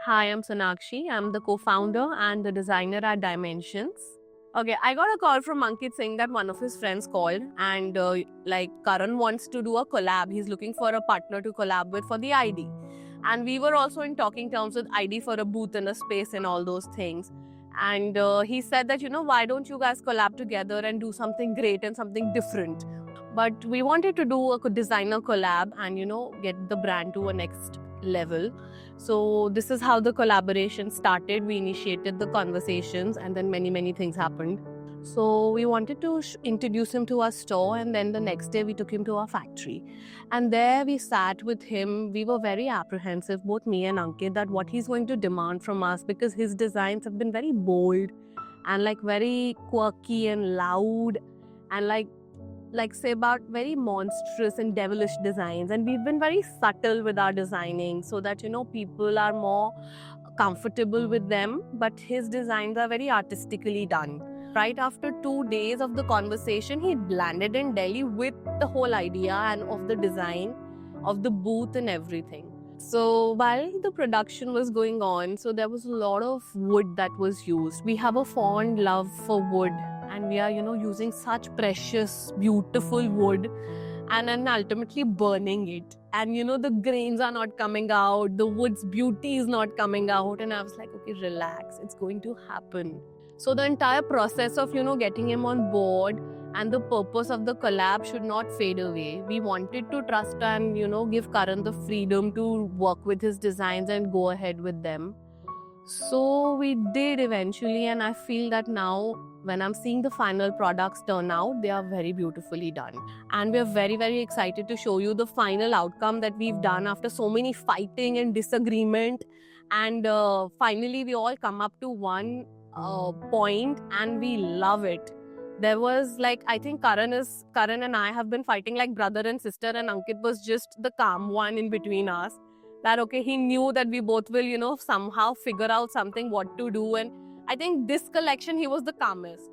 Hi, I'm Sonakshi. I'm the co-founder and the designer at Dimensions. Okay, I got a call from Ankit saying that one of his friends called and Karan wants to do a collab. He's looking for a partner to collab with for the ID. And we were also in talking terms with ID for a booth and a space and all those things. And he said that, why don't you guys collab together and do something great and something different? But we wanted to do a designer collab and, get the brand to a next level. So this is how the collaboration started. We initiated the conversations and then many things happened. So we wanted to introduce him to our store, and then the next day we took him to our factory. And there we sat with him. We were very apprehensive, both me and Ankit, that what he's going to demand from us, because his designs have been very bold and like very quirky and loud and like say about very monstrous and devilish designs, and we've been very subtle with our designing so that people are more comfortable with them, but his designs are very artistically done. Right after 2 days of the conversation, he landed in Delhi with the whole idea and of the design of the booth and everything. So while the production was going on, so there was a lot of wood that was used. We have a fond love for wood, and we are using such precious beautiful wood and then ultimately burning it, and the grains are not coming out, the wood's beauty is not coming out, and I was like, okay, relax, it's going to happen. So the entire process of getting him on board and the purpose of the collab should not fade away. We wanted to trust and give Karan the freedom to work with his designs and go ahead with them. So we did eventually, and I feel that now when I'm seeing the final products turn out, they are very beautifully done. And we're very excited to show you the final outcome that we've done after so many fighting and disagreement. And finally, we all come up to one point, and we love it. There was I think Karan and I have been fighting like brother and sister, and Ankit was just the calm one in between us. That okay, he knew that we both will somehow figure out something what to do, and I think this collection he was the calmest.